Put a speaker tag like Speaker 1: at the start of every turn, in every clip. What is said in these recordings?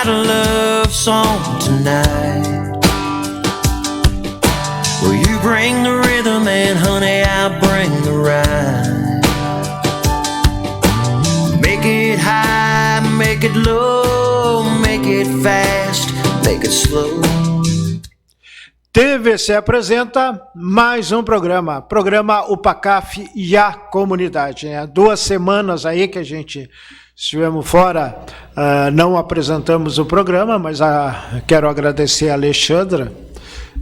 Speaker 1: write a love song tonight. Well, you bring the rhythm and honey, I bring the rhyme. Make it high, make it low, make it fast, make it slow.
Speaker 2: TVC apresenta mais um programa O PACAF e a Comunidade. 2 semanas aí que a gente estivemos fora, não apresentamos o programa, mas quero agradecer a Alexandra,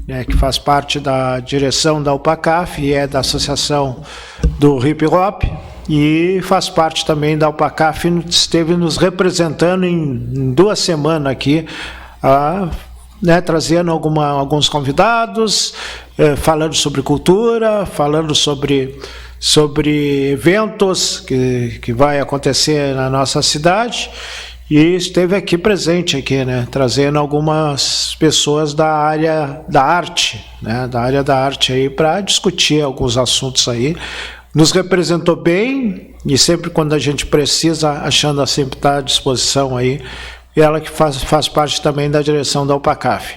Speaker 2: né, que faz parte da direção da UPACAF e é da Associação do Hip Hop, e faz parte também da UPACAF, esteve nos representando em 2 semanas aqui, né, trazendo alguns convidados, falando sobre cultura, falando sobre eventos que vai acontecer na nossa cidade, e esteve aqui presente aqui, né, trazendo algumas pessoas da área da arte, né, aí para discutir alguns assuntos aí. Nos representou bem e sempre quando a gente precisa, a Xanda sempre está à disposição aí. E ela que faz parte também da direção da UPACAF.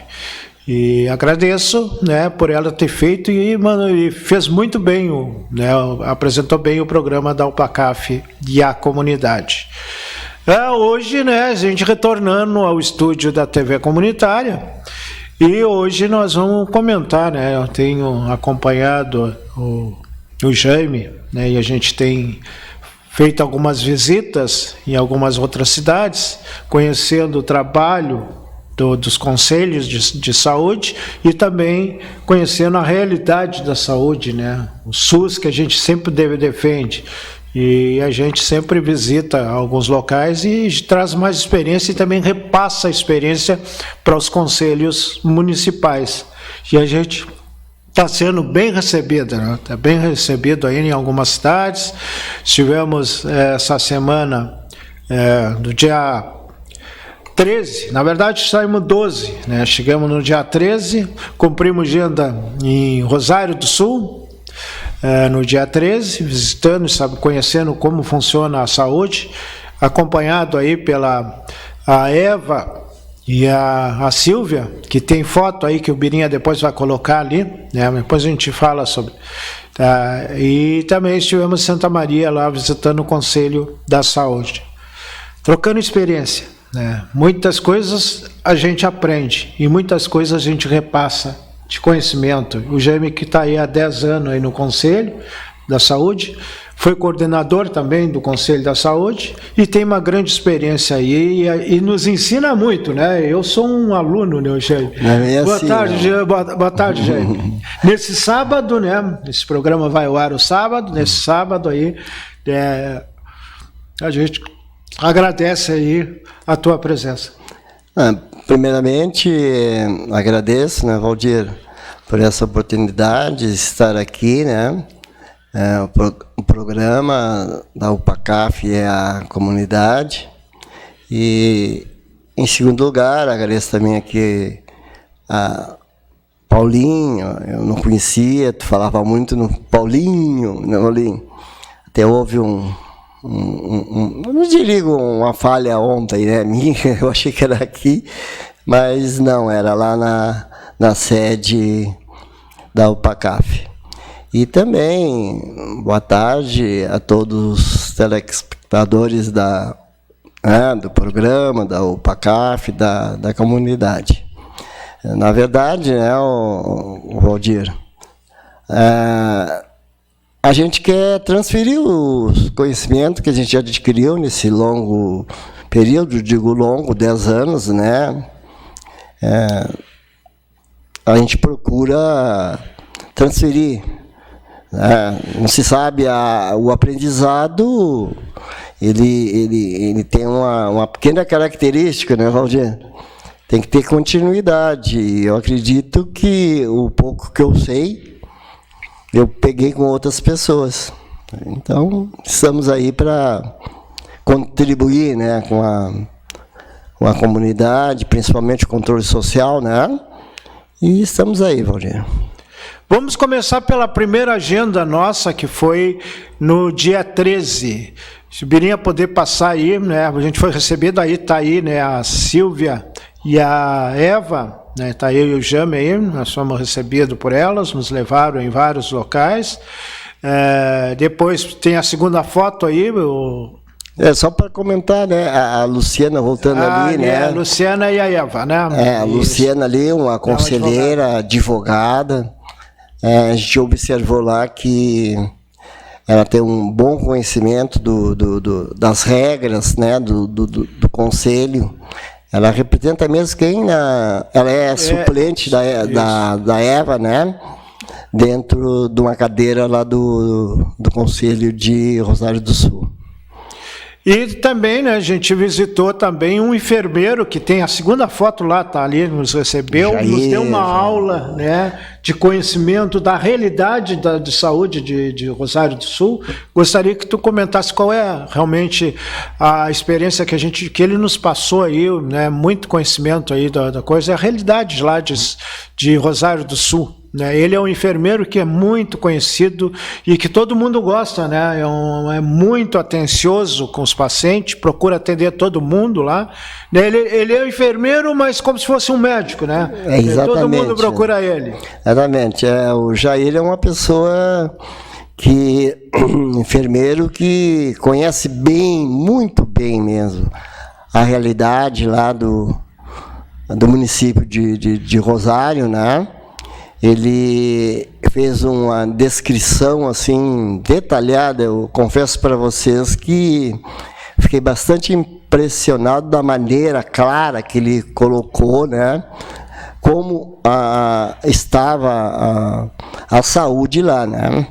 Speaker 2: E agradeço, né, por ela ter feito e fez muito bem, né, apresentou bem o programa da UPACAF e a Comunidade. Hoje, né, a gente retornando ao estúdio da TV Comunitária, e hoje nós vamos comentar, né, eu tenho acompanhado o Jaime, né, e a gente tem feito algumas visitas em algumas outras cidades, conhecendo o trabalho dos conselhos de saúde e também conhecendo a realidade da saúde, né? O SUS que a gente sempre defende. E a gente sempre visita alguns locais e traz mais experiência e também repassa a experiência para os conselhos municipais. E a gente está sendo bem recebida, né? Está bem recebido aí em algumas cidades. Estivemos essa semana, no dia 13, na verdade saímos 12, né? Chegamos no dia 13, cumprimos agenda em Rosário do Sul, no dia 13, visitando, conhecendo como funciona a saúde, acompanhado aí pela a Eva e a Silvia, que tem foto aí que o Birinha depois vai colocar ali, né? Depois a gente fala sobre. Tá? E também estivemos em Santa Maria lá visitando o Conselho da Saúde. Trocando experiência, né? Muitas coisas a gente aprende e muitas coisas a gente repassa de conhecimento. O Jaime, que está aí há 10 anos aí no Conselho da Saúde, foi coordenador também do Conselho da Saúde e tem uma grande experiência aí e nos ensina muito, né? Eu sou um aluno, né, Jaime? Boa tarde, Jaime. Nesse sábado, né? Esse programa vai ao ar o sábado, nesse sábado aí, a gente agradece aí a tua presença.
Speaker 3: Primeiramente, agradeço, né, Valdir, por essa oportunidade de estar aqui, né? O programa da UPACAF é a Comunidade. E, em segundo lugar, agradeço também aqui a Paulinho, eu não conhecia, tu falava muito no Paulinho, né, Paulinho? Até houve não digo uma falha ontem, né, minha, eu achei que era aqui, mas não, era lá na sede da UPACAF. E também, boa tarde a todos os telespectadores do programa, da UPACAF, da comunidade. Na verdade, né, o Valdir, a gente quer transferir os conhecimentos que a gente adquiriu nesse longo período, digo longo, 10 anos, né? A gente procura transferir. Não se sabe, o aprendizado ele tem uma pequena característica, né, Valdir? Tem que ter continuidade. Eu acredito que o pouco que eu sei, eu peguei com outras pessoas. Então, estamos aí para contribuir, né, com a comunidade, principalmente o controle social, né? E estamos aí, Valdir.
Speaker 2: Vamos começar pela primeira agenda nossa, que foi no dia 13. Se o Birinha poder passar aí, né? A gente foi recebido aí, tá aí, né? A Silvia e a Eva, né? Tá eu e o Jame aí, nós fomos recebidos por elas, nos levaram em vários locais. Depois tem a segunda foto aí,
Speaker 3: só para comentar, né? A Luciana voltando ali, né?
Speaker 2: A Luciana e a Eva, né?
Speaker 3: A Luciana ali, uma conselheira, advogada. A gente observou lá que ela tem um bom conhecimento das regras, né? do conselho. Ela representa mesmo ela é suplente da Eva, né? Dentro de uma cadeira lá do Conselho de Rosário do Sul.
Speaker 2: E também, né, a gente visitou também um enfermeiro que tem a segunda foto lá, tá ali, nos recebeu, nos deu uma aula, né, de conhecimento da realidade de saúde de Rosário do Sul. Gostaria que tu comentasse qual é realmente a experiência que ele nos passou aí, né, muito conhecimento aí da coisa, a realidade lá de Rosário do Sul. Ele é um enfermeiro que é muito conhecido e que todo mundo gosta, né? É muito atencioso com os pacientes, procura atender todo mundo lá. Ele é um enfermeiro, mas como se fosse um médico, né?
Speaker 3: Exatamente.
Speaker 2: Todo mundo procura ele.
Speaker 3: Exatamente. O Jair é uma pessoa enfermeiro que conhece bem, muito bem mesmo, a realidade lá do município de Rosário, né? Ele fez uma descrição assim detalhada. Eu confesso para vocês que fiquei bastante impressionado da maneira clara que ele colocou, né? Como estava a saúde lá, né?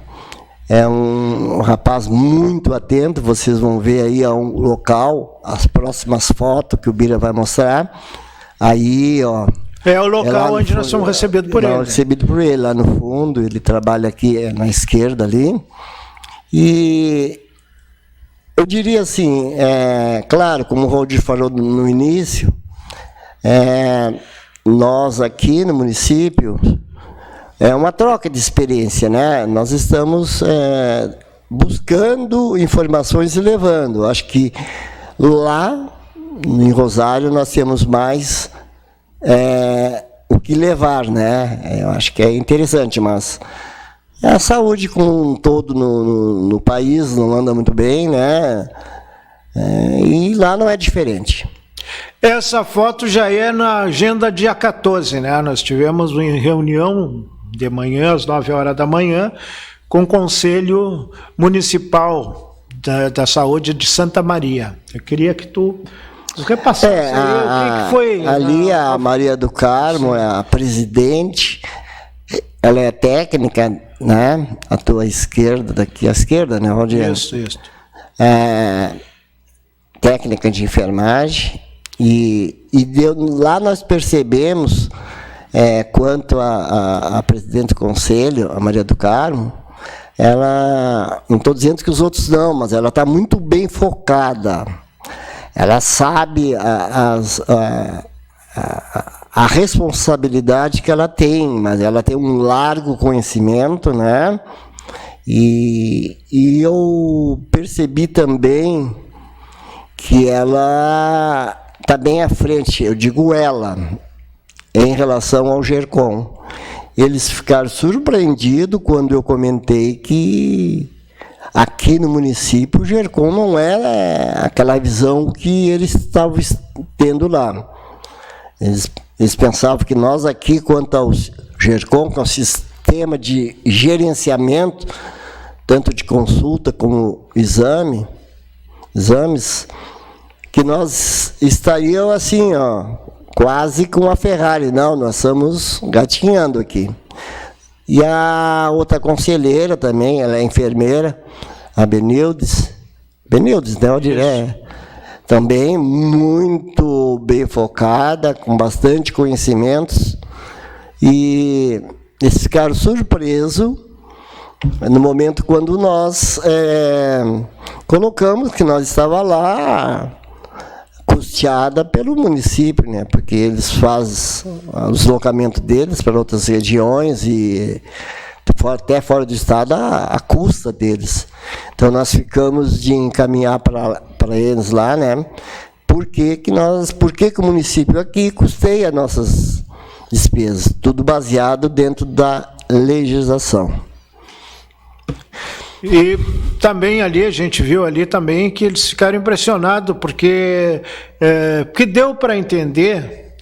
Speaker 3: É um rapaz muito atento. Vocês vão ver aí um local, as próximas fotos que o Bira vai mostrar. Aí, ó.
Speaker 2: É o local onde nós somos recebidos por ele.
Speaker 3: Recebido por ele, lá no fundo. Ele trabalha aqui na esquerda ali. E eu diria assim, claro, como o Valdir falou no início, nós aqui no município, é uma troca de experiência, né? Nós estamos buscando informações e levando. Acho que lá em Rosário nós temos mais o que levar, né? Eu acho que é interessante, mas a saúde como um todo no país não anda muito bem, né? E lá não é diferente.
Speaker 2: Essa foto já é na agenda dia 14, né? Nós tivemos uma reunião de manhã, às 9 horas da manhã, com o Conselho Municipal da Saúde de Santa Maria. Eu queria que tu repassasse o que foi.
Speaker 3: Ali a Maria do Carmo é a presidente, ela é técnica, né? À tua esquerda, daqui à esquerda, né, Valdir?
Speaker 2: Isso.
Speaker 3: Técnica de enfermagem. E lá nós percebemos, quanto a presidente do conselho, a Maria do Carmo, ela, não estou dizendo que os outros não, mas ela está muito bem focada. Ela sabe a responsabilidade que ela tem, mas ela tem um largo conhecimento, né? E eu percebi também que ela está bem à frente, eu digo ela, em relação ao GERCOM. Eles ficaram surpreendidos quando eu comentei que aqui no município o GERCOM não era aquela visão que eles estavam tendo lá. Eles pensavam que nós aqui, quanto ao GERCOM, que é um sistema de gerenciamento, tanto de consulta como exames, que nós estaríamos assim, ó, quase com a Ferrari. Não, nós estamos gatinhando aqui. E a outra conselheira também, ela é enfermeira, a Benildes, né, Valdir? Também muito bem focada, com bastante conhecimentos, e eles ficaram surpresos no momento quando nós colocamos que nós estávamos lá, custeada pelo município, né? Porque eles fazem o deslocamento deles para outras regiões e até fora do estado a custa deles. Então, nós ficamos de encaminhar para eles lá, né? Por que que o município aqui custeia nossas despesas? Tudo baseado dentro da legislação.
Speaker 2: E também ali, a gente viu ali também que eles ficaram impressionados, porque deu para entender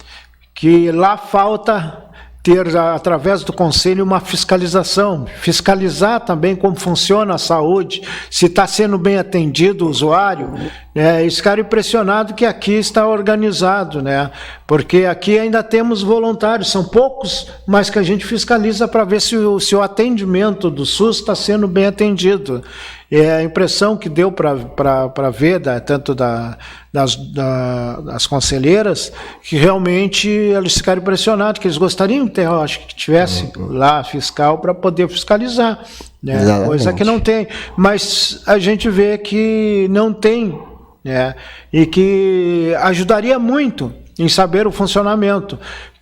Speaker 2: que lá falta ter, através do Conselho, uma fiscalização, fiscalizar também como funciona a saúde, se está sendo bem atendido o usuário. Eles ficaram impressionados que aqui está organizado, né? Porque aqui ainda temos voluntários, são poucos, mas que a gente fiscaliza para ver se o atendimento do SUS está sendo bem atendido. A impressão que deu para ver, tanto das conselheiras, que realmente eles ficaram impressionados, que eles gostariam de ter, eu acho que tivesse lá fiscal para poder fiscalizar, né? Coisa que não tem. Mas a gente vê que não tem, né? E que ajudaria muito em saber o funcionamento.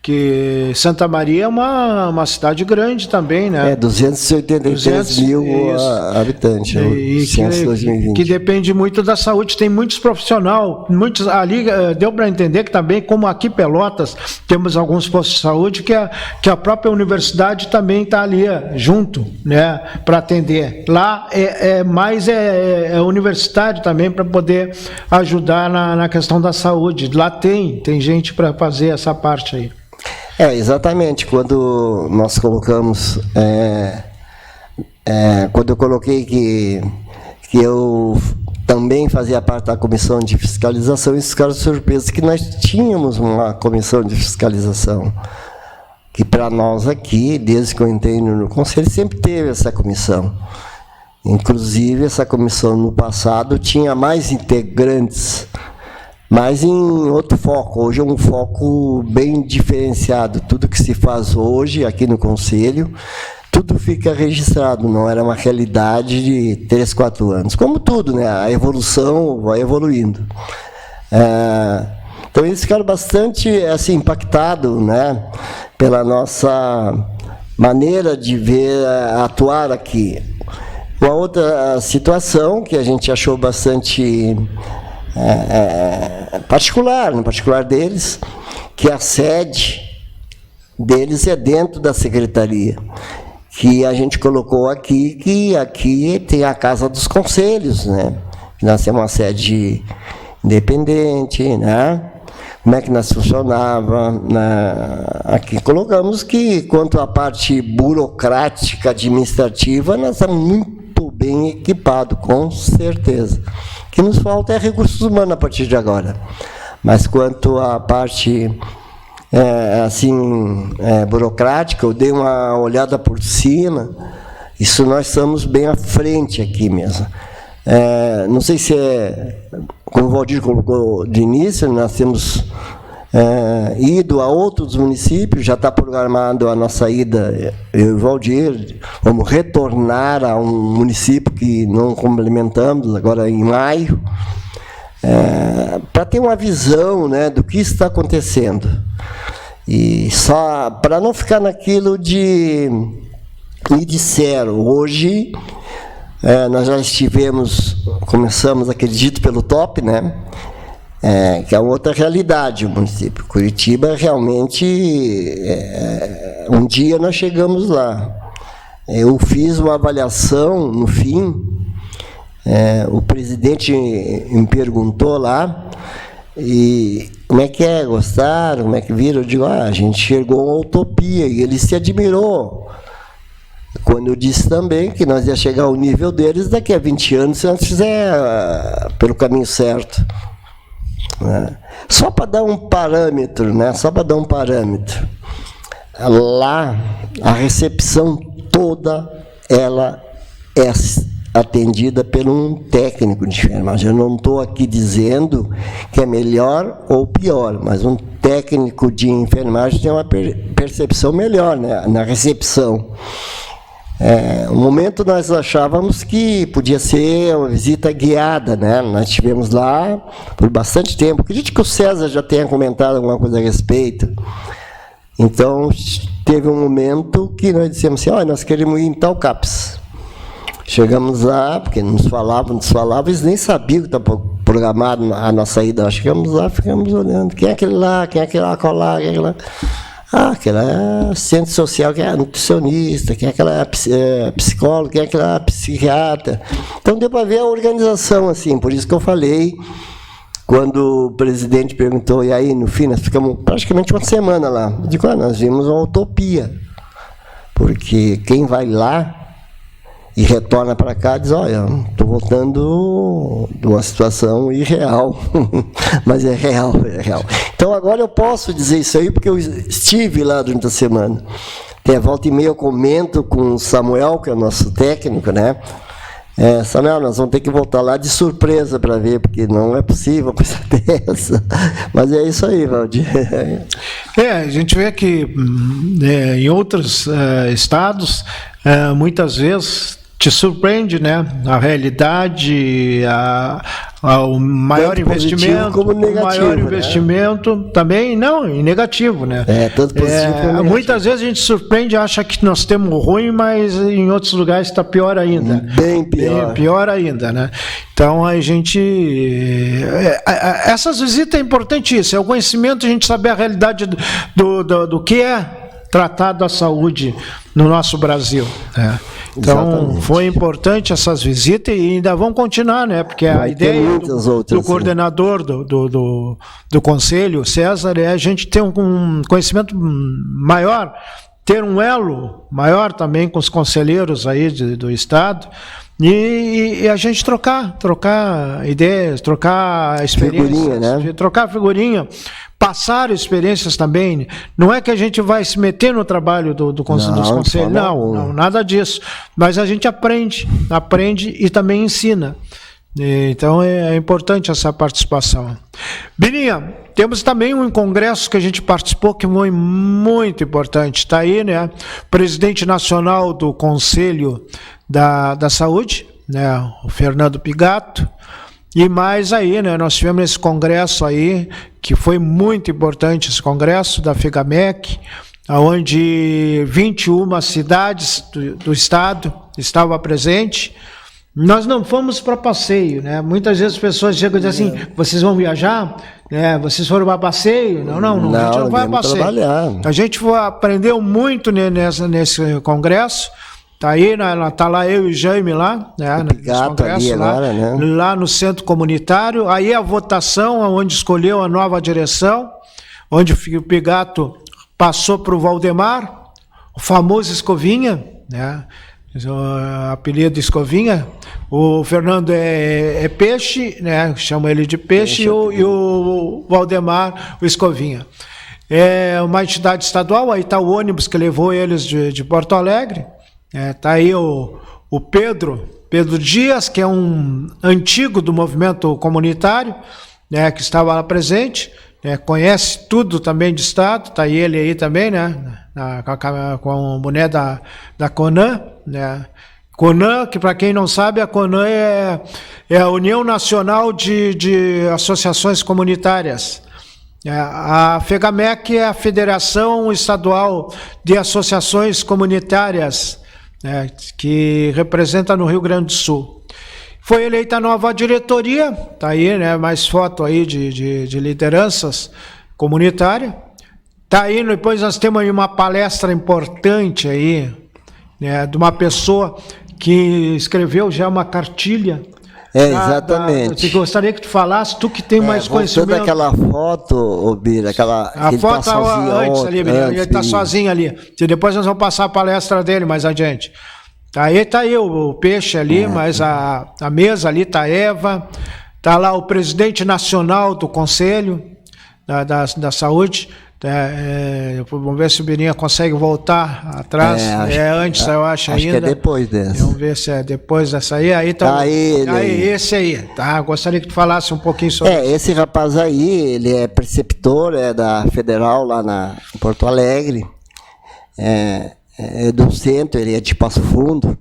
Speaker 2: Que Santa Maria é uma cidade grande também, né?
Speaker 3: 283 mil habitantes,
Speaker 2: que depende muito da saúde. Tem muitos profissionais, ali deu para entender que também, como aqui Pelotas, temos alguns postos de saúde que a própria universidade também está ali junto, né, para atender. Lá mais universitário também para poder ajudar na questão da saúde. Lá tem gente para fazer essa parte aí.
Speaker 3: Exatamente. Quando nós colocamos, quando eu coloquei que eu também fazia parte da comissão de fiscalização, eles ficaram surpresos que nós tínhamos uma comissão de fiscalização, que para nós aqui, desde que eu entrei no Conselho, sempre teve essa comissão. Inclusive, essa comissão no passado tinha mais integrantes, mas em outro foco. Hoje é um foco bem diferenciado. Tudo que se faz hoje aqui no Conselho, tudo fica registrado, não era uma realidade de 3, 4 anos. Como tudo, né? A evolução vai evoluindo. Então, eles ficaram bastante assim, impactados, né, pela nossa maneira de ver, atuar aqui. Uma outra situação que a gente achou bastante no particular deles, que a sede deles é dentro da secretaria, que a gente colocou aqui, que aqui tem a Casa dos Conselhos, né? Nós temos uma sede independente, né? Como é que nós funcionava? Aqui colocamos que, quanto à parte burocrática, administrativa, nós estamos muito bem equipados, com certeza. O que nos falta é recursos humanos a partir de agora. Mas quanto à parte burocrática, eu dei uma olhada por cima, isso nós estamos bem à frente aqui mesmo. Não sei se como o Valdir colocou de início, nós temos ido a outros municípios, já está programado a nossa ida, eu e o Valdir, vamos retornar a um município que não complementamos, agora em maio, para ter uma visão, né, do que está acontecendo. E só para não ficar naquilo de me disseram, hoje nós já começamos, acredito, pelo top, né? Que é outra realidade o município. Curitiba, realmente, um dia nós chegamos lá. Eu fiz uma avaliação, no fim, o presidente me perguntou lá, e como é que gostaram, como é que viram? Eu digo, a gente chegou a uma utopia, e ele se admirou. Quando eu disse também que nós ia chegar ao nível deles daqui a 20 anos, se nós fizer pelo caminho certo. Só para dar um parâmetro, né? Só para dar um parâmetro. Lá, a recepção toda, ela é atendida por um técnico de enfermagem. Eu não estou aqui dizendo que é melhor ou pior, mas um técnico de enfermagem tem uma percepção melhor, né, na recepção. No momento nós achávamos que podia ser uma visita guiada, né? Nós estivemos lá por bastante tempo. Acredito que o César já tenha comentado alguma coisa a respeito. Então, teve um momento que nós dissemos assim, nós queremos ir em tal CAPS. Chegamos lá, porque nos falavam, eles nem sabiam que estava programado a nossa ida. Nós chegamos lá, ficamos olhando. Quem é aquele lá? Quem é aquele lá? Colar? Quem é aquele lá? Aquela é assistente social, que é nutricionista, quem é aquela psicóloga, quem é aquela psiquiatra. Então deu para ver a organização, assim, por isso que eu falei, quando o presidente perguntou, e aí, no fim, nós ficamos praticamente uma semana lá. Eu digo, nós vimos uma utopia, porque quem vai lá e retorna para cá diz, olha, estou voltando de uma situação irreal, mas é real. Então agora eu posso dizer isso aí porque eu estive lá durante a semana. Até volta e meia eu comento com o Samuel, que é o nosso técnico, né? Samuel, nós vamos ter que voltar lá de surpresa para ver, porque não é possível coisa dessa. Mas é isso aí, Valdir.
Speaker 2: A gente vê que em outros estados, muitas vezes te surpreende, né? A realidade, o maior
Speaker 3: tanto
Speaker 2: investimento,
Speaker 3: como negativo,
Speaker 2: o maior investimento também, não, em negativo, né?
Speaker 3: Tanto positivo como negativo.
Speaker 2: Muitas vezes a gente surpreende, acha que nós temos ruim, mas em outros lugares está pior ainda.
Speaker 3: Bem pior.
Speaker 2: Pior ainda, né? Então a gente... essas visitas é importante isso, é o conhecimento, a gente saber a realidade do que é tratado a saúde no nosso Brasil, né? Então, exatamente. Foi importante essas visitas e ainda vão continuar, né? Porque a ideia do coordenador do Conselho, César, é a gente ter um conhecimento maior, ter um elo maior também com os conselheiros aí do Estado e a gente trocar ideias, trocar experiências, né? Trocar figurinha, passar experiências também. Não é que a gente vai se meter no trabalho dos conselhos, não, nada disso. Mas a gente aprende e também ensina. Então é importante essa participação. Bininha, temos também um congresso que a gente participou que foi muito importante. Está aí, né? Presidente nacional do Conselho da Saúde, né? O Fernando Pigato. E mais aí, né, nós tivemos esse congresso aí, que foi muito importante, esse congresso da FEGAMEC, onde 21 cidades do estado estavam presentes. Nós não fomos para passeio, né? Muitas vezes as pessoas chegam e dizem assim, vocês vão viajar? Vocês foram para passeio? Não, a gente não vai para passeio. Trabalhar. A gente aprendeu muito nesse congresso. Tá aí, tá lá eu e o Jaime lá, né, nesse congresso, lá no centro comunitário. Aí a votação, onde escolheu a nova direção, onde o Pigato passou para o Valdemar, o famoso Escovinha, né, o apelido Escovinha. O Fernando é Peixe, né, chama ele de Peixe, e o Valdemar, o Escovinha. É uma entidade estadual, aí está o ônibus que levou eles de Porto Alegre. Está aí o Pedro Dias, que é um antigo do movimento comunitário, né, que estava lá presente, conhece tudo também de Estado, está ele aí também, né, com o boné da CONAN, né. CONAN, que para quem não sabe, a CONAN é a União Nacional de Associações Comunitárias. A FEGAMEC é a Federação Estadual de Associações Comunitárias, que representa no Rio Grande do Sul. Foi eleita a nova diretoria, tá aí, né, mais foto aí de lideranças comunitárias. Tá aí, depois nós temos aí uma palestra importante aí, né, de uma pessoa que escreveu já uma cartilha.
Speaker 3: Exatamente.
Speaker 2: Eu gostaria que tu falasse, tu que tem mais conhecimento.
Speaker 3: Aquela foto, Bira,
Speaker 2: a foto tá antes ali, ele está sozinho ali. E depois nós vamos passar a palestra dele mais adiante. Aí tá aí o Peixe ali, mas a mesa ali tá a Eva, tá lá o presidente nacional do Conselho da Saúde. Vamos ver se o Birinha consegue voltar atrás. Antes, eu acho ainda. Acho que é
Speaker 3: depois dessa.
Speaker 2: Vamos ver se é depois dessa aí. Aí tá esse aí. Tá? Gostaria que tu falasse um pouquinho sobre isso.
Speaker 3: Esse rapaz aí, ele é preceptor da Federal lá em Porto Alegre. É do centro, ele é de Passo Fundo.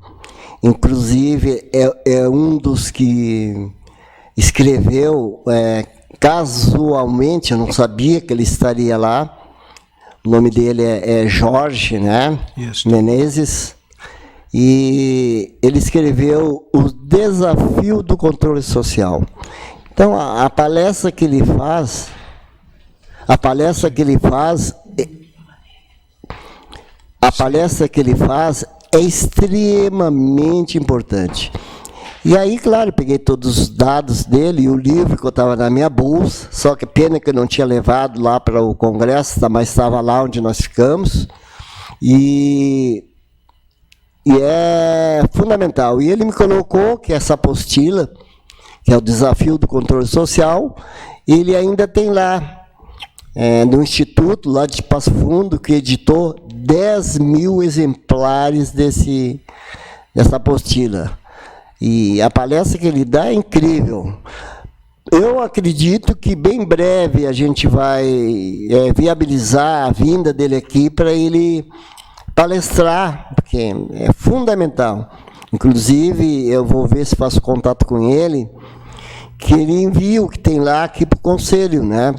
Speaker 3: Inclusive, é um dos que escreveu... Casualmente, eu não sabia que ele estaria lá. O nome dele é Jorge, né? Isso. Menezes. e ele escreveu O Desafio do Controle Social. Então, a palestra que ele faz é extremamente importante. E aí, claro, peguei todos os dados dele e o livro que eu estava na minha bolsa, só que pena que eu não tinha levado lá para o congresso, mas estava lá onde nós ficamos. E é fundamental. E ele me colocou que essa apostila, que é o Desafio do Controle Social, ele ainda tem lá, no Instituto, lá de Passo Fundo, que editou 10.000 exemplares dessa apostila. E a palestra que ele dá é incrível. Eu acredito que bem breve a gente vai viabilizar a vinda dele aqui para ele palestrar, porque é fundamental. Inclusive, eu vou ver se faço contato com ele, que ele envia o que tem lá aqui para o conselho, né?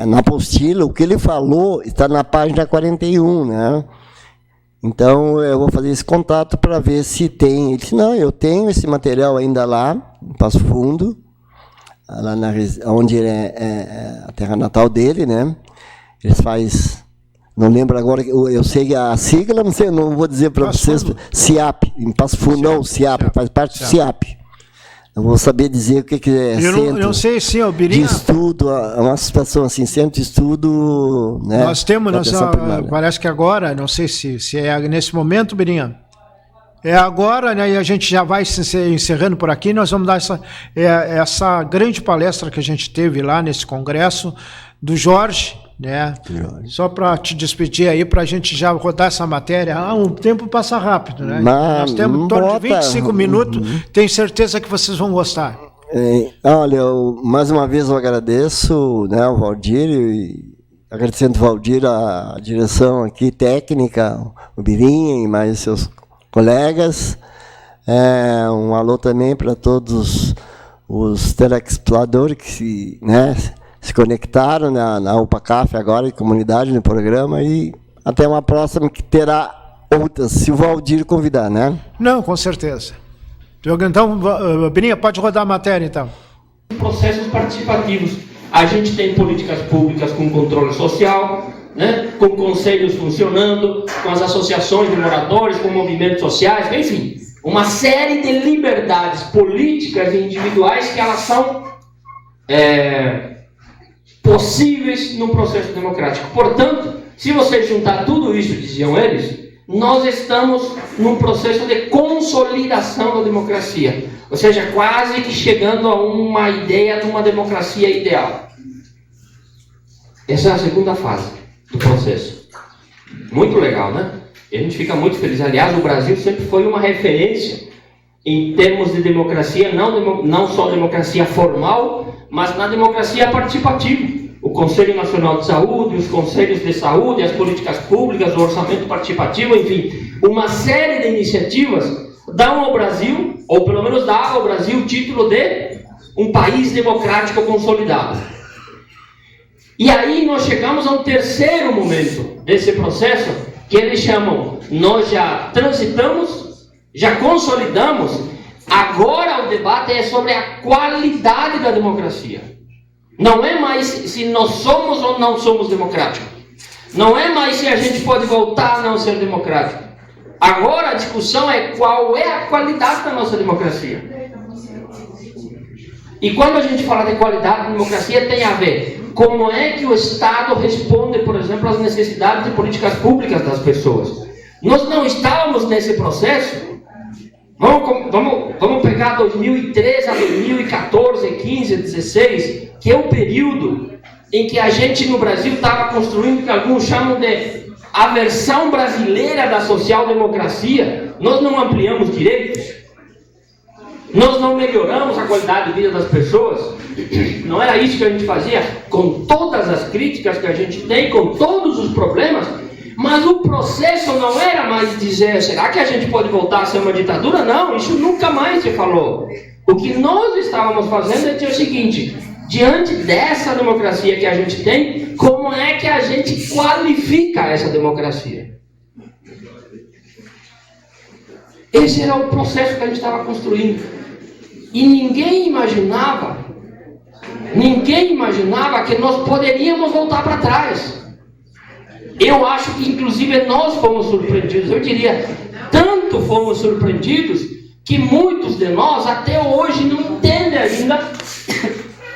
Speaker 3: Na apostila, o que ele falou está na página 41, né? Então, eu vou fazer esse contato para ver se tem. Ele disse, não, eu tenho esse material ainda lá, em Passo Fundo, lá onde é a terra natal dele, né? Eles fazem, não lembro agora, eu sei a sigla, não sei, não vou dizer para vocês, CIAP, em Passo Fundo, não, CIAP, faz parte do CIAP. Não vou saber dizer o que é
Speaker 2: eu não sei se o Birinha...
Speaker 3: de estudo, uma situação assim, centro de estudo, né?
Speaker 2: Nós temos, parece que agora, não sei se é nesse momento, Birinha, é agora, né, e a gente já vai se encerrando por aqui, nós vamos dar essa grande palestra que a gente teve lá nesse congresso, do Jorge, né? Só para te despedir aí, para a gente já rodar essa matéria. O tempo passa rápido, né? Nós temos em torno de 25 minutos, tenho certeza que vocês vão gostar.
Speaker 3: Olha, mais uma vez eu agradeço, né, o Valdir, e agradecendo o Valdir, a direção aqui técnica, o Birinha e mais seus colegas. Um alô também para todos os telespectadores que se conectaram na UPA-CAF agora, em comunidade, no programa, e até uma próxima que terá outras, se o Valdir convidar, né?
Speaker 2: Não, com certeza. Então, Birinha, pode rodar a matéria, então.
Speaker 4: Processos participativos. A gente tem políticas públicas com controle social, né? Com conselhos funcionando, com as associações de moradores, com movimentos sociais, enfim, uma série de liberdades políticas e individuais que elas são possíveis no processo democrático. Portanto, se você juntar tudo isso, diziam eles, nós estamos num processo de consolidação da democracia, ou seja, quase que chegando a uma ideia de uma democracia ideal. Essa é a segunda fase do processo. Muito legal, né? E a gente fica muito feliz. Aliás, o Brasil sempre foi uma referência em termos de democracia, não só democracia formal, mas na democracia participativa. O Conselho Nacional de Saúde, os conselhos de saúde, as políticas públicas, o orçamento participativo, enfim, uma série de iniciativas dão ao Brasil, ou pelo menos dá ao Brasil, o título de um país democrático consolidado. E aí nós chegamos a um terceiro momento desse processo, que eles chamam, nós já transitamos, já consolidamos, agora o debate é sobre a qualidade da democracia. Não é mais se nós somos ou não somos democráticos. Não é mais se a gente pode voltar a não ser democrático. Agora a discussão é qual é a qualidade da nossa democracia. E quando a gente fala de qualidade da democracia, tem a ver como é que o Estado responde, por exemplo, às necessidades de políticas públicas das pessoas. Nós não estávamos nesse processo. Vamos pegar 2013 a 2014, 15, 16, que é o período em que a gente no Brasil estava construindo o que alguns chamam de a versão brasileira da social-democracia. Nós não ampliamos direitos, nós não melhoramos a qualidade de vida das pessoas. Não era isso que a gente fazia, com todas as críticas que a gente tem, com todos os problemas. Mas o processo não era mais dizer, será que a gente pode voltar a ser uma ditadura? Não, isso nunca mais se falou. O que nós estávamos fazendo é dizer o seguinte, diante dessa democracia que a gente tem, como é que a gente qualifica essa democracia? Esse era o processo que a gente estava construindo. E ninguém imaginava que nós poderíamos voltar para trás. Eu acho que, inclusive, nós fomos surpreendidos. Eu diria, tanto fomos surpreendidos, que muitos de nós, até hoje, não entendem ainda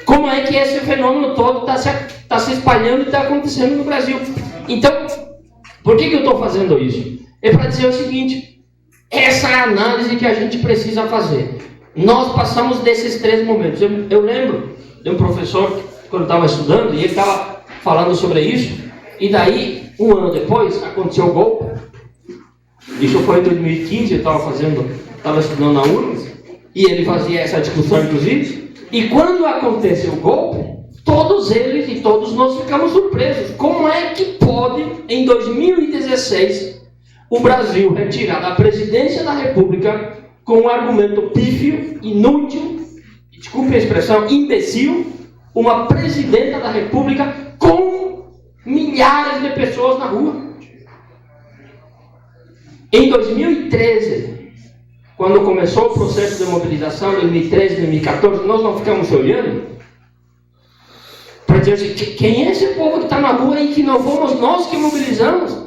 Speaker 4: como é que esse fenômeno todo está se espalhando e está acontecendo no Brasil. Então, por que eu estou fazendo isso? É para dizer o seguinte, essa é a análise que a gente precisa fazer. Nós passamos desses 3 momentos. Eu lembro de um professor, quando eu estava estudando, e ele estava falando sobre isso, e daí, 1 ano depois, aconteceu o golpe. Isso foi em 2015, eu estava estudando na URGS, e ele fazia essa discussão, inclusive, e quando aconteceu o golpe, todos eles e todos nós ficamos surpresos. Como é que pode, em 2016, o Brasil retirar da presidência da República, com um argumento pífio, inútil, desculpe a expressão, imbecil, uma presidenta da República com milhares de pessoas na rua? Em 2013, quando começou o processo de mobilização, 2013, 2014, nós não ficamos olhando para dizer assim, quem é esse povo que está na rua e que não fomos nós que mobilizamos?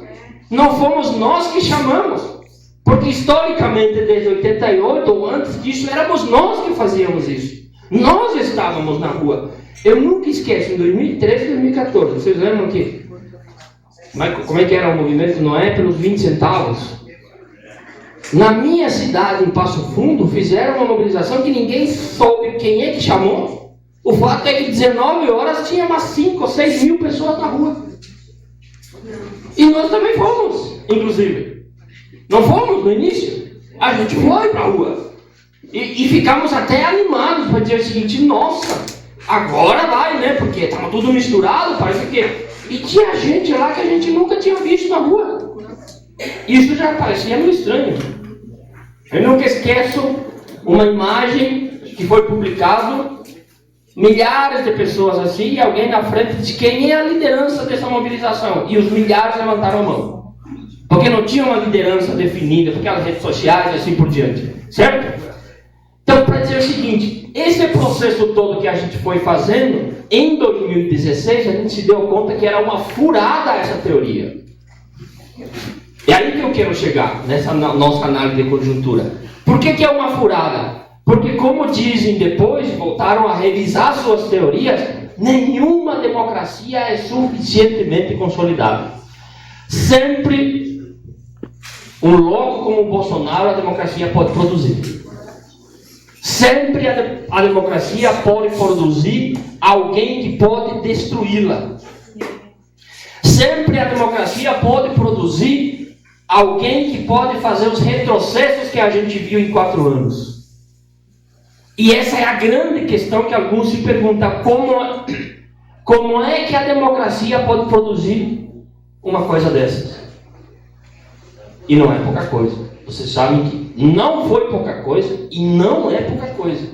Speaker 4: Não fomos nós que chamamos? Porque historicamente, desde 88 ou antes disso, éramos nós que fazíamos isso. Nós estávamos na rua. Eu nunca esqueço, em 2013 e 2014, vocês lembram que como é que era o movimento Noé pelos 20 centavos? Na minha cidade, em Passo Fundo, fizeram uma mobilização que ninguém soube quem é que chamou. O fato é que 19 horas tinha umas 5 ou 6 mil pessoas na rua. E nós também fomos, inclusive. Não fomos no início? A gente foi para a rua. E ficamos até animados para dizer o seguinte, nossa, agora vai, né? Porque estava tudo misturado, parece que... E tinha gente lá que a gente nunca tinha visto na rua. Isso já parecia meio estranho. Eu nunca esqueço uma imagem que foi publicada, milhares de pessoas assim, e alguém na frente disse quem é a liderança dessa mobilização. E os milhares levantaram a mão. Porque não tinha uma liderança definida, porque as redes sociais e assim por diante. Certo? Então, para dizer o seguinte, esse processo todo que a gente foi fazendo, em 2016, a gente se deu conta que era uma furada essa teoria. É aí que eu quero chegar, nessa nossa análise de conjuntura. Por que é uma furada? Porque, como dizem depois, voltaram a revisar suas teorias, nenhuma democracia é suficientemente consolidada. Sempre um louco como o Bolsonaro a democracia pode produzir. Sempre a democracia pode produzir alguém que pode destruí-la. Sempre a democracia pode produzir alguém que pode fazer os retrocessos que a gente viu em 4 anos. E essa é a grande questão que alguns se perguntam. Como é que a democracia pode produzir uma coisa dessas? E não é pouca coisa. Vocês sabem que não foi pouca coisa e não é pouca coisa.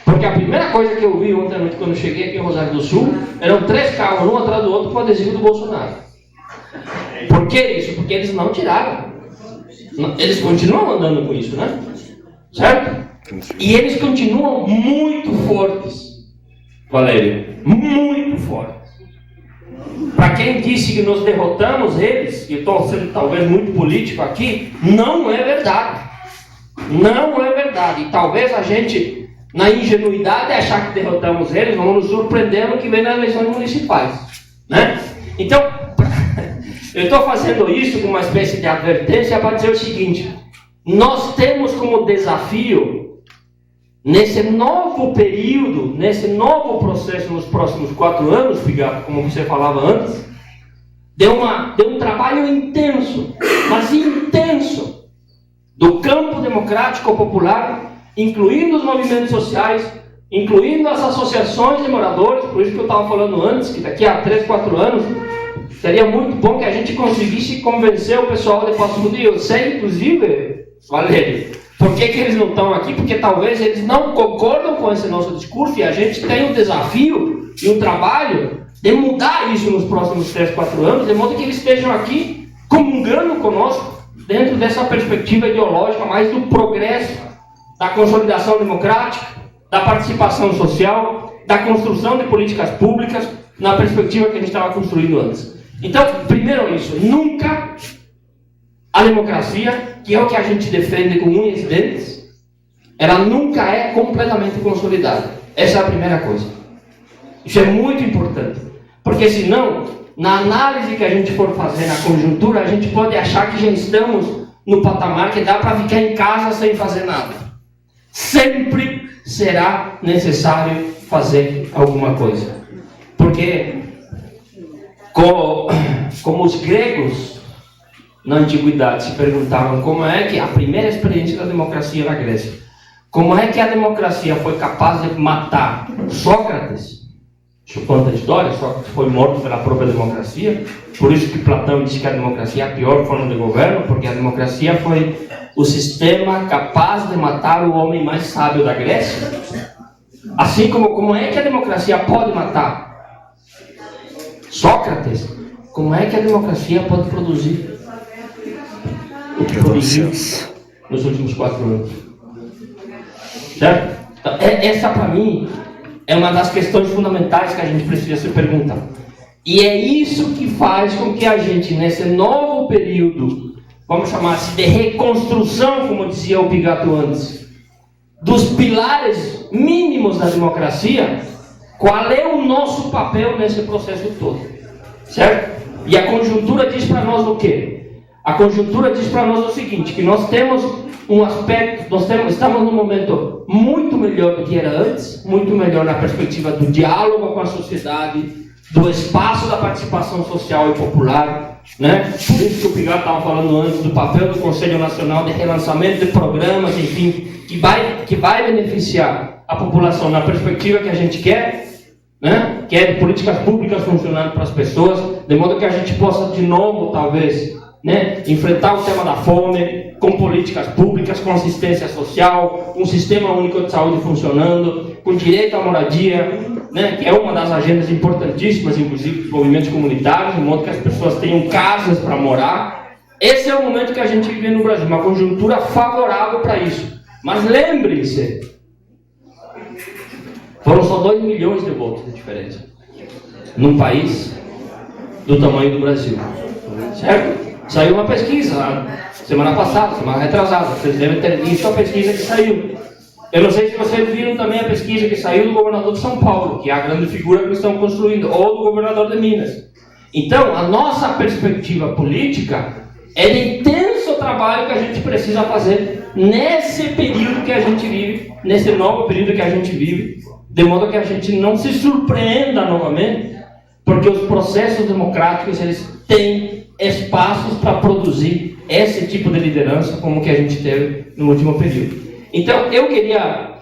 Speaker 4: Porque a primeira coisa que eu vi ontem à noite, quando eu cheguei aqui em Rosário do Sul, eram 3 carros, um atrás do outro, com o adesivo do Bolsonaro. Por que isso? Porque eles não tiraram. Eles continuam andando com isso, né? Certo? E eles continuam muito fortes, Valério. Muito fortes. Para quem disse que nós derrotamos eles, e estou sendo talvez muito político aqui, não é verdade. Não é verdade. E talvez a gente, na ingenuidade de achar que derrotamos eles, vamos nos surpreender no que vem nas eleições municipais. Né? Então, eu estou fazendo isso com uma espécie de advertência para dizer o seguinte: nós temos como desafio, nesse novo período, nesse novo processo nos próximos 4 anos, Figato, como você falava antes, de um trabalho intenso, mas intenso, do campo democrático popular, incluindo os movimentos sociais, incluindo as associações de moradores. Por isso que eu estava falando antes, que daqui a 3, 4 anos, seria muito bom que a gente conseguisse convencer o pessoal de Passo Fundo. E eu sei, inclusive, Valério, por que eles não estão aqui? Porque talvez eles não concordam com esse nosso discurso, e a gente tem um desafio e um trabalho de mudar isso nos próximos 3, 4 anos, de modo que eles estejam aqui comungando conosco, dentro dessa perspectiva ideológica mais do progresso, da consolidação democrática, da participação social, da construção de políticas públicas, na perspectiva que a gente estava construindo antes. Então, primeiro isso, nunca a democracia, que é o que a gente defende com unhas e dentes, ela nunca é completamente consolidada. Essa é a primeira coisa. Isso é muito importante, porque senão, na análise que a gente for fazer na conjuntura, a gente pode achar que já estamos no patamar que dá para ficar em casa sem fazer nada. Sempre será necessário fazer alguma coisa. Porque, como os gregos na antiguidade se perguntavam como é que a primeira experiência da democracia na Grécia, como é que a democracia foi capaz de matar Sócrates? Isso conta a história, Sócrates foi morto pela própria democracia, por isso que Platão disse que a democracia é a pior forma de governo, porque a democracia foi o sistema capaz de matar o homem mais sábio da Grécia. Assim como é que a democracia pode matar Sócrates, como é que a democracia pode produzir o que produziu nos últimos 4 anos? Certo? Então, essa para mim é uma das questões fundamentais que a gente precisa se perguntar. E é isso que faz com que a gente, nesse novo período, vamos chamar assim, de reconstrução, como dizia o Pigato antes, dos pilares mínimos da democracia, qual é o nosso papel nesse processo todo? Certo? E a conjuntura diz para nós o quê? A conjuntura diz para nós o seguinte, que nós temos um aspecto, estamos num momento muito melhor do que era antes, muito melhor na perspectiva do diálogo com a sociedade, do espaço da participação social e popular, né? Por isso que o Pigato estava falando antes do papel do Conselho Nacional de relançamento de programas, enfim, que vai beneficiar a população na perspectiva que a gente quer, né? Que é de políticas públicas funcionando para as pessoas, de modo que a gente possa de novo, talvez, né, enfrentar o tema da fome com políticas públicas, com assistência social, um sistema único de saúde funcionando, com direito à moradia, né, que é uma das agendas importantíssimas, inclusive dos movimentos comunitários, de modo que as pessoas tenham casas para morar. Esse é o momento que a gente vive no Brasil, uma conjuntura favorável para isso. Mas lembrem-se, foram só 2 milhões de votos de diferença num país do tamanho do Brasil, certo? Saiu uma pesquisa semana passada, semana retrasada. Vocês devem ter visto a pesquisa que saiu. Eu não sei se vocês viram também a pesquisa que saiu do governador de São Paulo, que é a grande figura que estão construindo, ou do governador de Minas. Então, a nossa perspectiva política é de intenso trabalho que a gente precisa fazer nesse período que a gente vive, nesse novo período que a gente vive, de modo que a gente não se surpreenda novamente, porque os processos democráticos, eles têm espaços para produzir esse tipo de liderança como que a gente teve no último período. Então, eu queria,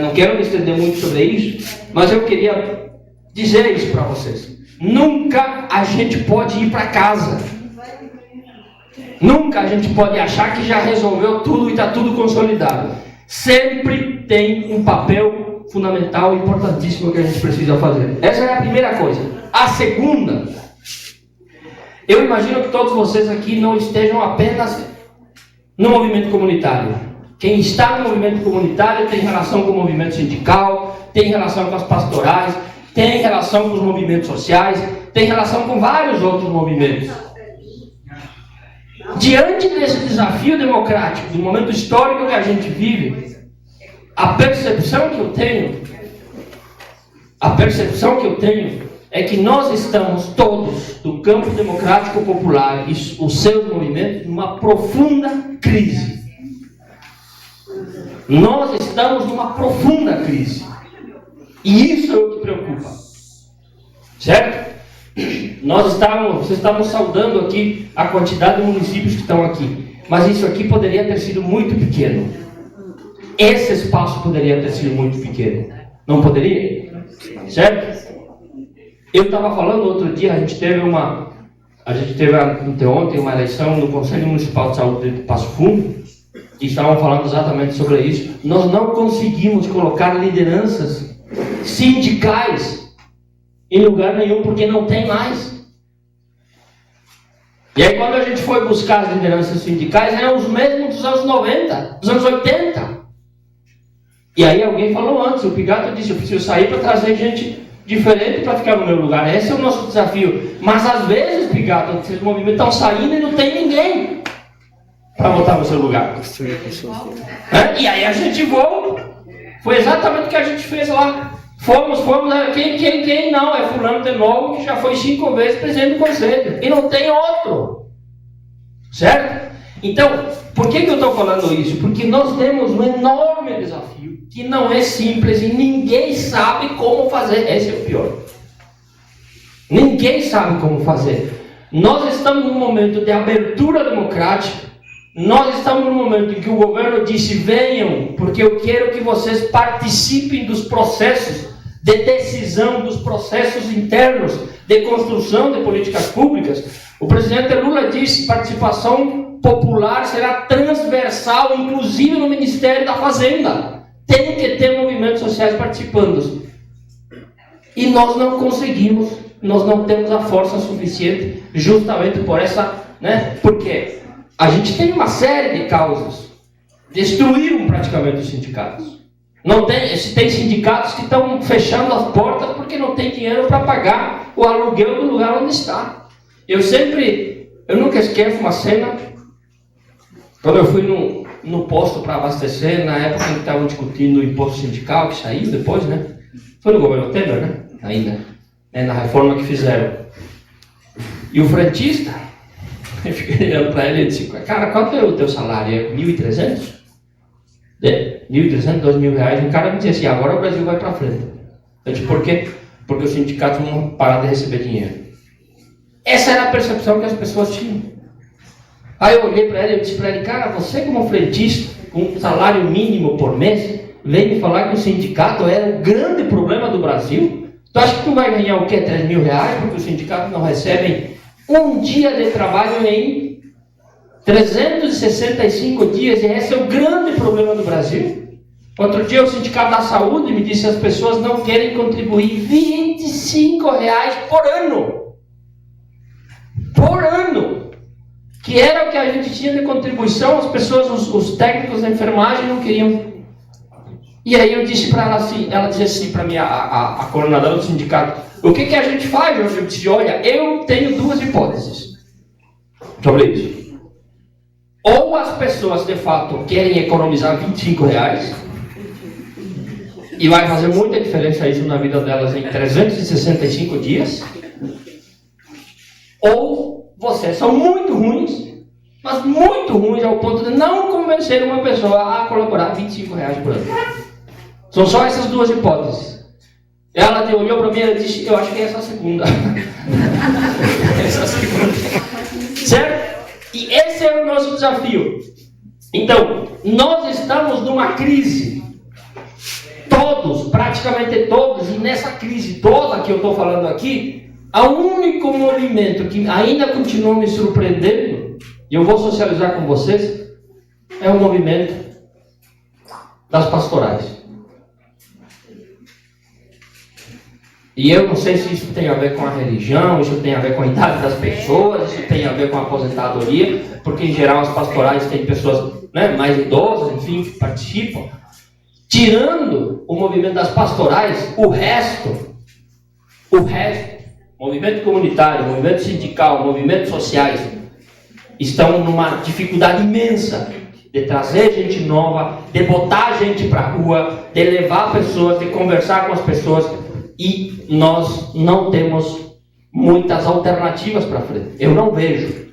Speaker 4: não quero me estender muito sobre isso, mas eu queria dizer isso para vocês. Nunca a gente pode ir para casa. Nunca a gente pode achar que já resolveu tudo e está tudo consolidado. Sempre tem um papel fundamental, importantíssimo que a gente precisa fazer. Essa é a primeira coisa. A segunda, eu imagino que todos vocês aqui não estejam apenas no movimento comunitário. Quem está no movimento comunitário tem relação com o movimento sindical, tem relação com as pastorais, tem relação com os movimentos sociais, tem relação com vários outros movimentos. Diante desse desafio democrático, do momento histórico que a gente vive, a percepção que eu tenho é que nós estamos todos, do campo democrático popular e os seus movimentos, numa profunda crise. Nós estamos numa profunda crise. E isso é o que preocupa. Certo? Vocês estavam saudando aqui a quantidade de municípios que estão aqui. Mas isso aqui poderia ter sido muito pequeno. Esse espaço poderia ter sido muito pequeno. Não poderia? Certo? Eu estava falando outro dia, a gente teve anteontem uma eleição no Conselho Municipal de Saúde de Passo Fundo, e estavam falando exatamente sobre isso. Nós não conseguimos colocar lideranças sindicais em lugar nenhum, porque não tem mais. E aí quando a gente foi buscar as lideranças sindicais, eram os mesmos dos anos 90, dos anos 80. E aí alguém falou antes, o Pigato disse, eu preciso sair para trazer gente diferente para ficar no meu lugar. Esse é o nosso desafio. Mas às vezes, Pigato, esses movimentos estão saindo e não tem ninguém para botar no seu lugar. E aí a gente volta. Foi exatamente o que a gente fez lá. Fomos, quem não? É fulano de novo que já foi 5 vezes presidente do conselho. E não tem outro. Certo? Então, por que eu estou falando isso? Porque nós temos um enorme desafio que não é simples e ninguém sabe como fazer. Esse é o pior. Ninguém sabe como fazer. Nós estamos num momento de abertura democrática. Nós estamos num momento em que o governo disse, venham, porque eu quero que vocês participem dos processos de decisão, dos processos internos de construção de políticas públicas. O presidente Lula disse, participação popular será transversal, inclusive no Ministério da Fazenda. Tem que ter movimentos sociais participando. E nós não conseguimos, nós não temos a força suficiente, justamente por essa, porque a gente tem uma série de causas. Destruíram praticamente os sindicatos. Tem sindicatos que estão fechando as portas porque não tem dinheiro para pagar o aluguel do lugar onde está. Eu nunca esqueço uma cena, quando eu fui no posto para abastecer, na época em que estavam discutindo o imposto sindical, que saiu depois, Foi no governo Temer, ainda, na reforma que fizeram. E o frentista, eu fiquei olhando para ele e disse, cara, quanto é o teu salário? É 1.300? 1.300, 2.000 reais. E o cara me disse assim, agora o Brasil vai para frente. Eu disse, por quê? Porque os sindicatos vão parar de receber dinheiro. Essa era a percepção que as pessoas tinham. Aí eu olhei para ele e disse para ele, cara, você como frentista, com um salário mínimo por mês, vem me falar que o sindicato era o grande problema do Brasil? Tu acha que tu vai ganhar o quê? 3.000 reais? Porque os sindicatos não recebem um dia de trabalho em 365 dias, e esse é o grande problema do Brasil. Outro dia o Sindicato da Saúde me disse que as pessoas não querem contribuir 25 reais por ano. Por ano. Que era o que a gente tinha de contribuição, as pessoas, os técnicos da enfermagem não queriam. E aí eu disse para ela assim, ela disse assim para mim, a coordenadora do sindicato, o que a gente faz? Eu disse, olha, eu tenho 2 hipóteses sobre isso. Ou as pessoas de fato querem economizar 25 reais, e vai fazer muita diferença isso na vida delas em 365 dias, ou vocês são muito ruins, mas muito ruins ao ponto de não convencer uma pessoa a colaborar 25 reais por ano. São só essas 2 hipóteses. Ela olhou para mim e disse, eu acho que é essa a segunda. Essa segunda. Certo? E esse é o nosso desafio. Então, nós estamos numa crise. Todos, praticamente todos, e nessa crise toda que eu estou falando aqui, o único movimento que ainda continua me surpreendendo, e eu vou socializar com vocês, é o movimento das pastorais. E eu não sei se isso tem a ver com a religião, isso tem a ver com a idade das pessoas, isso tem a ver com a aposentadoria, porque em geral as pastorais têm pessoas mais idosas, enfim, que participam. Tirando o movimento das pastorais, o resto, movimento comunitário, movimento sindical, movimentos sociais, estão numa dificuldade imensa de trazer gente nova, de botar gente para a rua, de levar pessoas, de conversar com as pessoas. E nós não temos muitas alternativas para frente. Eu não vejo.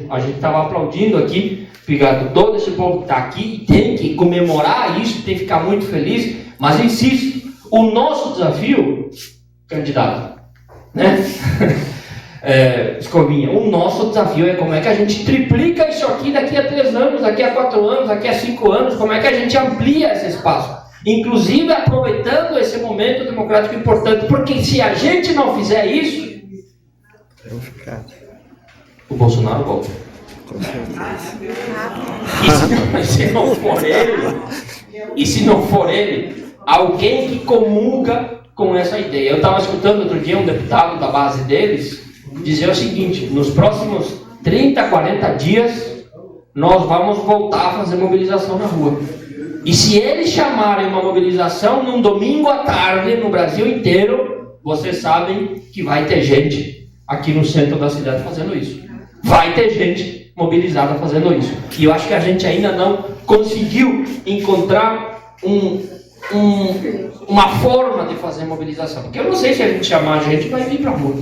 Speaker 4: A gente estava aplaudindo aqui, Pigato, todo esse povo que está aqui, e tem que comemorar isso, tem que ficar muito feliz. Mas insisto, o nosso desafio, candidato, Escovinha, o nosso desafio é como é que a gente triplica isso aqui daqui a 3 anos, daqui a 4 anos, daqui a 5 anos, como é que a gente amplia esse espaço. Inclusive aproveitando esse momento democrático importante, porque se a gente não fizer isso, o Bolsonaro volta. E se não for ele, alguém que comunga com essa ideia. Eu estava escutando outro dia um deputado da base deles, dizer o seguinte: nos próximos 30, 40 dias, nós vamos voltar a fazer mobilização na rua. E se eles chamarem uma mobilização num domingo à tarde, no Brasil inteiro, vocês sabem que vai ter gente aqui no centro da cidade fazendo isso. Vai ter gente mobilizada fazendo isso. E eu acho que a gente ainda não conseguiu encontrar uma forma de fazer mobilização. Porque eu não sei se a gente chamar a gente vai vir para a rua.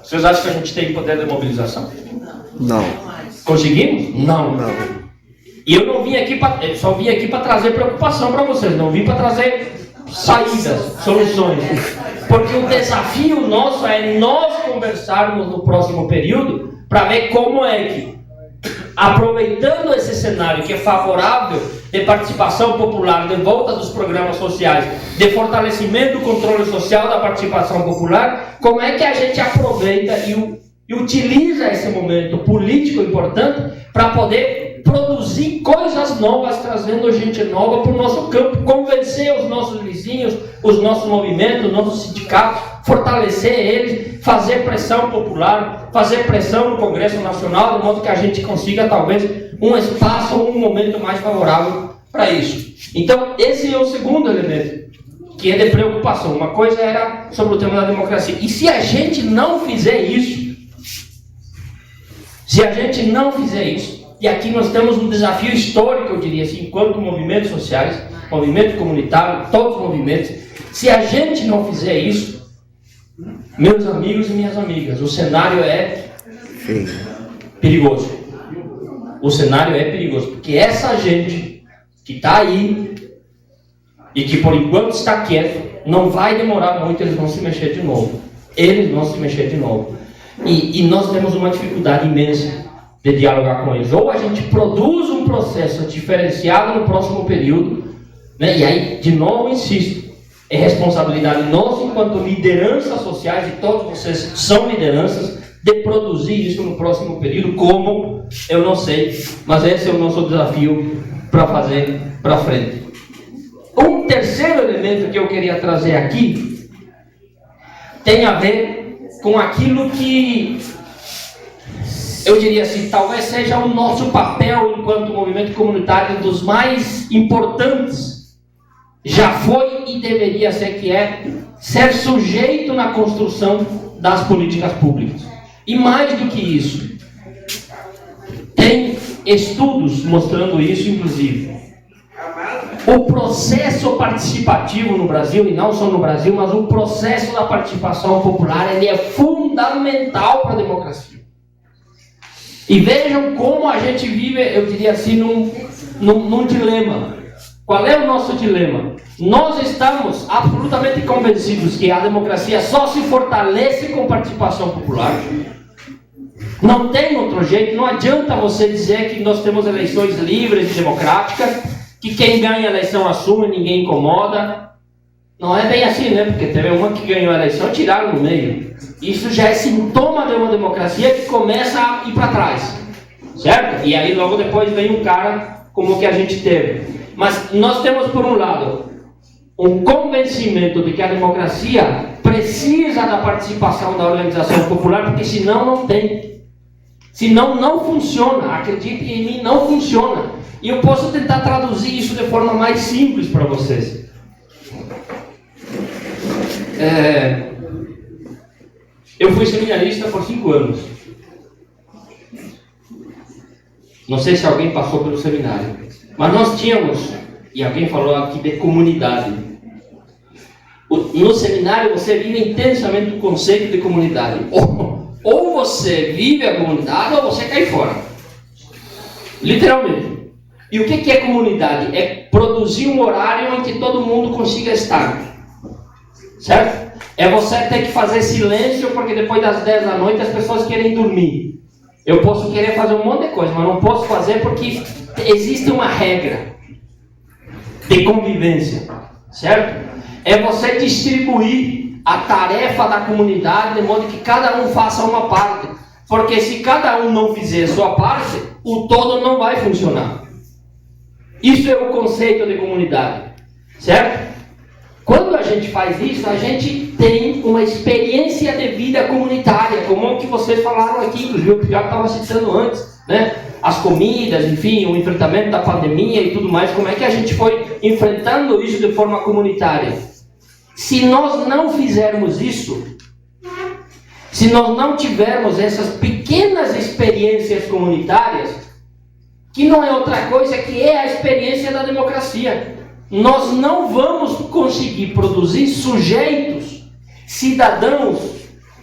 Speaker 4: Vocês acham que a gente tem poder de mobilização?
Speaker 3: Não.
Speaker 4: Conseguimos? Não. E eu não vim aqui só vim aqui para trazer preocupação para vocês. Não vim para trazer saídas, soluções. Porque o desafio nosso é nós conversarmos no próximo período para ver como é que, aproveitando esse cenário que é favorável de participação popular, de volta dos programas sociais, de fortalecimento do controle social da participação popular, como é que a gente aproveita e utiliza esse momento político importante para poder produzir coisas novas, trazendo gente nova para o nosso campo, convencer os nossos vizinhos, os nossos movimentos, os nossos sindicatos, fortalecer eles, fazer pressão popular, fazer pressão no Congresso Nacional, de modo que a gente consiga talvez um espaço, um momento mais favorável para isso. Então, esse é o segundo elemento, que é de preocupação. Uma coisa era sobre o tema da democracia. E se a gente não fizer isso, e aqui nós temos um desafio histórico, eu diria assim, enquanto movimentos sociais, movimento comunitário, todos os movimentos, se a gente não fizer isso, meus amigos e minhas amigas, o cenário é perigoso. O cenário é perigoso, porque essa gente que está aí e que por enquanto está quieto, não vai demorar muito, eles vão se mexer de novo. E nós temos uma dificuldade imensa de dialogar com eles. Ou a gente produz um processo diferenciado no próximo período, né? E aí, de novo, insisto, é responsabilidade nossa enquanto lideranças sociais, e todos vocês são lideranças, de produzir isso no próximo período. Como? Eu não sei, mas esse é o nosso desafio para fazer para frente. Um terceiro elemento que eu queria trazer aqui tem a ver com aquilo que eu diria assim, talvez seja o nosso papel enquanto movimento comunitário dos mais importantes. Já foi e deveria ser, que é ser sujeito na construção das políticas públicas. E mais do que isso, tem estudos mostrando isso, inclusive. O processo participativo no Brasil, e não só no Brasil, mas o processo da participação popular, ele é fundamental para a democracia. E vejam como a gente vive, eu diria assim, num dilema. Qual é o nosso dilema? Nós estamos absolutamente convencidos que a democracia só se fortalece com participação popular. Não tem outro jeito, não adianta você dizer que nós temos eleições livres e democráticas, que quem ganha a eleição assume, ninguém incomoda. Não é bem assim, né? Porque teve uma que ganhou a eleição e tiraram no meio. Isso já é sintoma de uma democracia que começa a ir para trás, certo? E aí logo depois vem um cara como o que a gente teve. Mas nós temos, por um lado, um convencimento de que a democracia precisa da participação da organização popular, porque senão não tem. Senão não funciona. Acreditem em mim, não funciona. E eu posso tentar traduzir isso de forma mais simples para vocês. Eu fui seminarista por 5 anos. Não sei se alguém passou pelo seminário, mas nós tínhamos, e alguém falou aqui de comunidade. No seminário você vive intensamente o conceito de comunidade. Ou você vive a comunidade ou você cai fora. Literalmente. E o que é comunidade? É produzir um horário em que todo mundo consiga estar. Certo? É você ter que fazer silêncio, porque depois das 10 da noite as pessoas querem dormir. Eu posso querer fazer um monte de coisa, mas não posso fazer porque existe uma regra de convivência. Certo? É você distribuir a tarefa da comunidade de modo que cada um faça uma parte. Porque se cada um não fizer a sua parte, o todo não vai funcionar. Isso é o conceito de comunidade. Certo? Quando a gente faz isso, a gente tem uma experiência de vida comunitária, como o que vocês falaram aqui, inclusive o Pilar estava citando antes, né? As comidas, enfim, o enfrentamento da pandemia e tudo mais, como é que a gente foi enfrentando isso de forma comunitária. Se nós não fizermos isso, se nós não tivermos essas pequenas experiências comunitárias, que não é outra coisa que é a experiência da democracia, nós não vamos conseguir produzir sujeitos, cidadãos,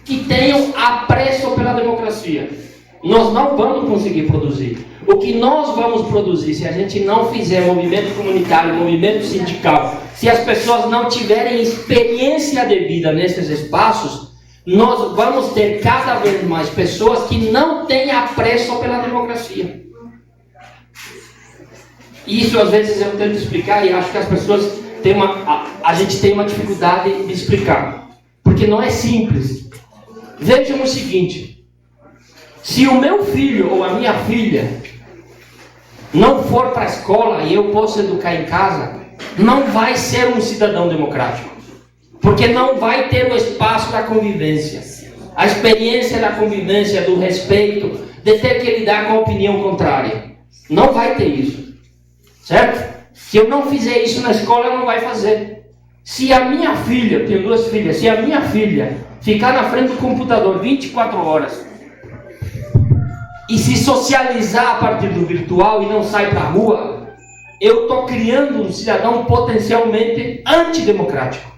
Speaker 4: que tenham apreço pela democracia. Nós não vamos conseguir produzir. O que nós vamos produzir, se a gente não fizer movimento comunitário, movimento sindical, se as pessoas não tiverem experiência de vida nesses espaços, nós vamos ter cada vez mais pessoas que não têm apreço pela democracia. Isso às vezes eu tento explicar e acho que as pessoas têm a gente tem uma dificuldade de explicar, porque não é simples. Vejam o seguinte: se o meu filho ou a minha filha não for para a escola e eu posso educar em casa, não vai ser um cidadão democrático, porque não vai ter o espaço da convivência, a experiência da convivência, do respeito, de ter que lidar com a opinião contrária. Não vai ter isso. Certo? Se eu não fizer isso na escola, ela não vai fazer. Se a minha filha, eu tenho 2 filhas, se a minha filha ficar na frente do computador 24 horas e se socializar a partir do virtual e não sai para a rua, eu estou criando um cidadão potencialmente antidemocrático.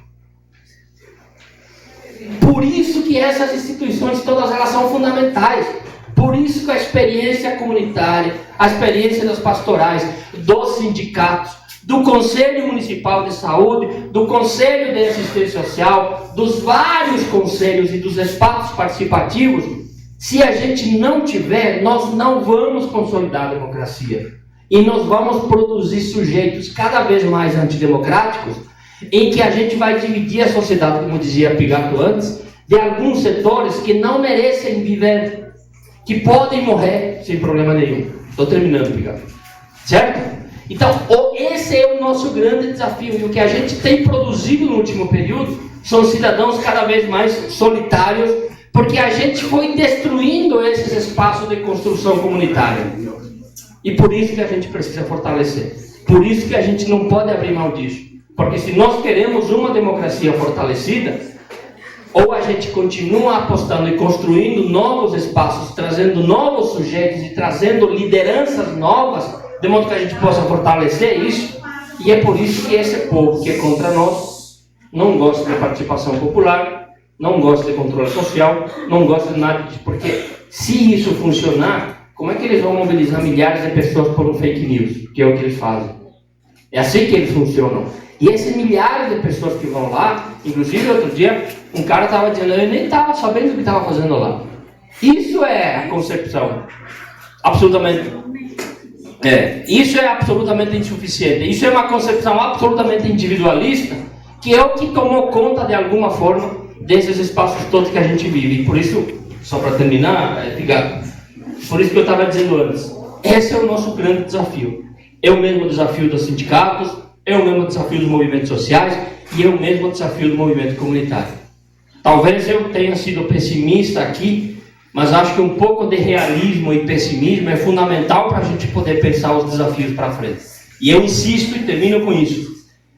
Speaker 4: Por isso que essas instituições, todas elas são fundamentais. Por isso que a experiência comunitária, a experiência das pastorais, dos sindicatos, do Conselho Municipal de Saúde, do Conselho de Assistência Social, dos vários conselhos e dos espaços participativos, se a gente não tiver, nós não vamos consolidar a democracia. E nós vamos produzir sujeitos cada vez mais antidemocráticos, em que a gente vai dividir a sociedade, como dizia Pigato antes, de alguns setores que não merecem viver, que podem morrer sem problema nenhum. Estou terminando, Pigato. Certo? Então, esse é o nosso grande desafio. E o que a gente tem produzido no último período são cidadãos cada vez mais solitários, porque a gente foi destruindo esses espaços de construção comunitária. E por isso que a gente precisa fortalecer. Por isso que a gente não pode abrir mão disso. Porque se nós queremos uma democracia fortalecida, ou a gente continua apostando e construindo novos espaços, trazendo novos sujeitos e trazendo lideranças novas, de modo que a gente possa fortalecer isso. E é por isso que esse povo que é contra nós não gosta de participação popular, não gosta de controle social, não gosta de nada disso. Porque se isso funcionar, como é que eles vão mobilizar milhares de pessoas por um fake news? Que é o que eles fazem. É assim que eles funcionam. E esses milhares de pessoas que vão lá, inclusive outro dia, um cara estava dizendo, eu nem estava sabendo o que estava fazendo lá. Isso é a concepção absolutamente... isso é absolutamente insuficiente. Isso é uma concepção absolutamente individualista, que é o que tomou conta de alguma forma desses espaços todos que a gente vive. E por isso, só para terminar, por isso que eu estava dizendo antes, esse é o nosso grande desafio. É o mesmo desafio dos sindicatos, é o mesmo desafio dos movimentos sociais e é o mesmo desafio do movimento comunitário. Talvez eu tenha sido pessimista aqui, mas acho que um pouco de realismo e pessimismo é fundamental para a gente poder pensar os desafios para frente. E eu insisto e termino com isso.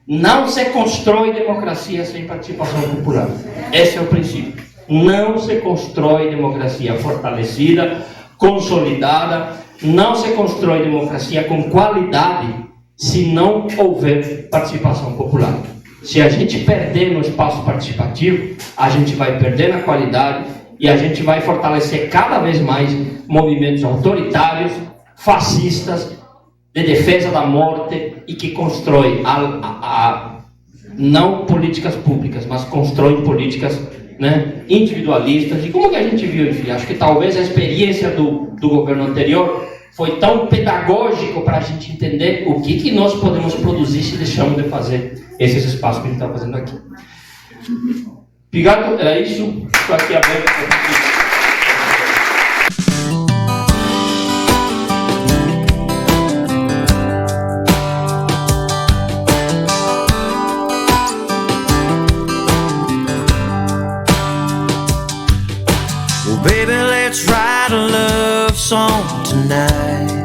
Speaker 4: Não se constrói democracia sem participação popular. Esse é o princípio. Não se constrói democracia fortalecida, consolidada, não se constrói democracia com qualidade se não houver participação popular. Se a gente perder no espaço participativo, a gente vai perder na qualidade e a gente vai fortalecer cada vez mais movimentos autoritários, fascistas, de defesa da morte e que constrói não políticas públicas, mas constroem políticas, né, individualistas. E como que a gente viu, enfim, acho que talvez a experiência do governo anterior foi tão pedagógico para a gente entender o que nós podemos produzir se deixamos de fazer esses espaços que a gente está fazendo aqui. Obrigado, era isso. Estou aqui aberto para
Speaker 1: Baby, let's write a love song tonight.